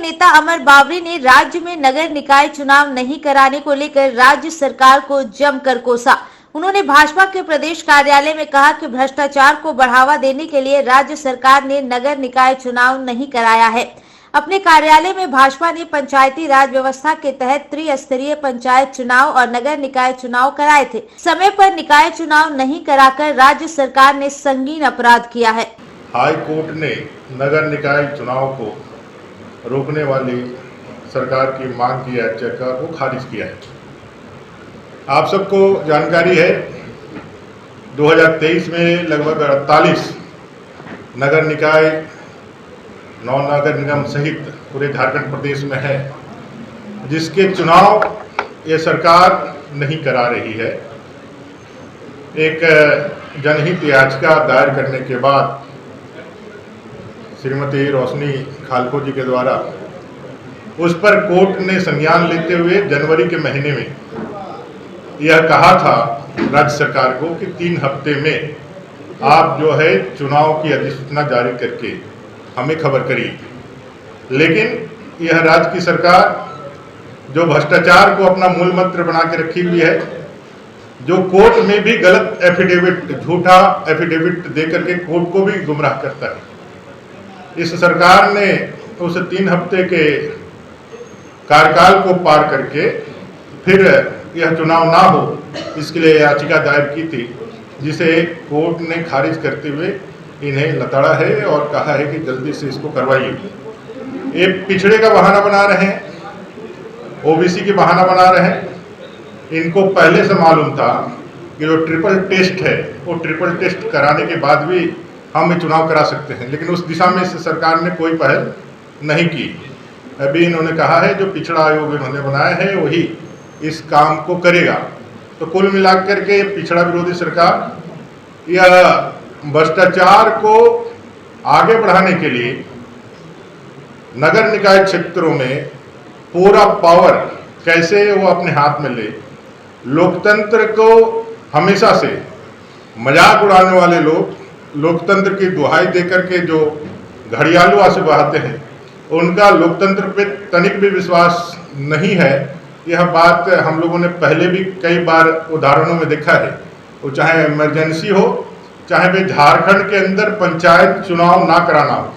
नेता अमर बावरी ने राज्य में नगर निकाय चुनाव नहीं कराने को लेकर राज्य सरकार को जमकर कोसा। उन्होंने भाजपा के प्रदेश कार्यालय में कहा कि भ्रष्टाचार को बढ़ावा देने के लिए राज्य सरकार ने नगर निकाय चुनाव नहीं कराया है। अपने कार्यालय में भाजपा ने पंचायती राज व्यवस्था के तहत त्रिस्तरीय पंचायत चुनाव और नगर निकाय चुनाव कराए थे। समय पर निकाय चुनाव नहीं कराकर राज्य सरकार ने संगीन अपराध किया है। हाई कोर्ट ने नगर निकाय चुनाव को रोकने वाली सरकार की मांग की याचिका को खारिज किया है। आप सबको जानकारी है 2023 में लगभग 48 नगर निकाय 9 नगर निगम सहित पूरे झारखंड प्रदेश में है, जिसके चुनाव ये सरकार नहीं करा रही है। एक जनहित याचिका दायर करने के बाद श्रीमती रोशनी खालको जी के द्वारा उस पर कोर्ट ने संज्ञान लेते हुए जनवरी के महीने में यह कहा था राज्य सरकार को कि 3 हफ्ते में आप जो है चुनाव की अधिसूचना जारी करके हमें खबर करिए। लेकिन यह राज्य की सरकार जो भ्रष्टाचार को अपना मूल मंत्र बना के रखी हुई है, जो कोर्ट में भी गलत एफिडेविट, झूठा एफिडेविट दे करके कोर्ट को भी गुमराह करता है, इस सरकार ने उस 3 हफ्ते के कार्यकाल को पार करके फिर यह चुनाव ना हो इसके लिए याचिका दायर की थी, जिसे कोर्ट ने खारिज करते हुए इन्हें लताड़ा है और कहा है कि जल्दी से इसको करवाइए। ये पिछड़े का बहाना बना रहे हैं, ओबीसी की बहाना बना रहे हैं। इनको पहले से मालूम था कि जो ट्रिपल टेस्ट है वो ट्रिपल टेस्ट कराने के बाद भी हम चुनाव करा सकते हैं, लेकिन उस दिशा में सरकार ने कोई पहल नहीं की। अभी इन्होंने कहा है जो पिछड़ा आयोग इन्होंने बनाया है वही इस काम को करेगा। तो कुल मिलाकर के पिछड़ा विरोधी सरकार यह भ्रष्टाचार को आगे बढ़ाने के लिए नगर निकाय क्षेत्रों में पूरा पावर कैसे वो अपने हाथ में ले, लोकतंत्र को हमेशा से मजाक उड़ाने वाले लोग लोकतंत्र की दुहाई देकर के जो घड़ियालू आंसू बहाते हैं, उनका लोकतंत्र पे तनिक भी विश्वास नहीं है। यह बात हम लोगों ने पहले भी कई बार उदाहरणों में देखा है। वो चाहे इमरजेंसी हो, चाहे वे झारखंड के अंदर पंचायत चुनाव ना कराना हो।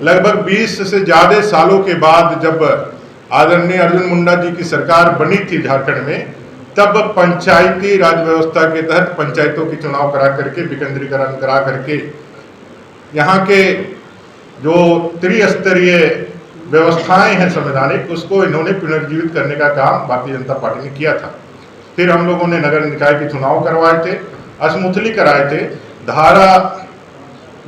लगभग 20 से ज़्यादा सालों के बाद जब आदरणीय अर्जुन मुंडा जी की सरकार बनी थी झारखंड में, तब पंचायती राज व्यवस्था के तहत पंचायतों की चुनाव करा करके विकेंद्रीकरण करा करके यहाँ के जो त्रिस्तरीय व्यवस्थाएं हैं संवैधानिक, उसको इन्होंने पुनर्जीवित करने का काम भारतीय जनता पार्टी ने किया था। फिर हम लोगों ने नगर निकाय के चुनाव करवाए थे, स्मूथली कराए थे। धारा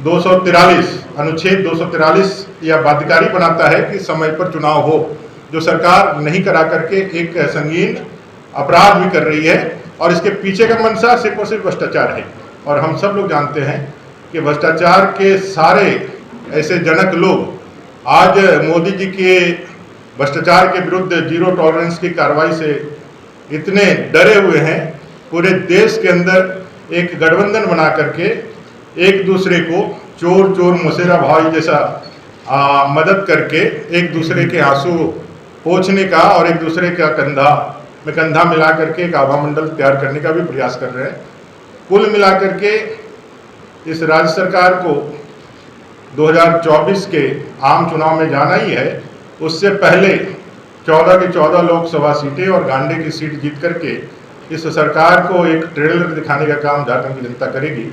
243 अनुच्छेद 243 यह बाध्यकारी बनाता है कि समय पर चुनाव हो, जो सरकार नहीं करा करके एक संगीन अपराध भी कर रही है और इसके पीछे का मंशा सिर्फ और सिर्फ भ्रष्टाचार है। और हम सब लोग जानते हैं कि भ्रष्टाचार के सारे ऐसे जनक लोग आज मोदी जी के भ्रष्टाचार के विरुद्ध जीरो टॉलरेंस की कार्रवाई से इतने डरे हुए हैं, पूरे देश के अंदर एक गठबंधन बना करके एक दूसरे को चोर चोर मुसेरा भाई जैसा मदद करके एक दूसरे के आंसू पोंछने का और एक दूसरे का कंधा में कंधा मिला करके एक आभा मंडल तैयार करने का भी प्रयास कर रहे हैं। कुल मिलाकर के इस राज्य सरकार को 2024 के आम चुनाव में जाना ही है। उससे पहले 14 की 14 लोकसभा सीटें और गांधी की सीट जीत करके इस सरकार को एक ट्रेलर दिखाने का काम झारखंड की जनता करेगी।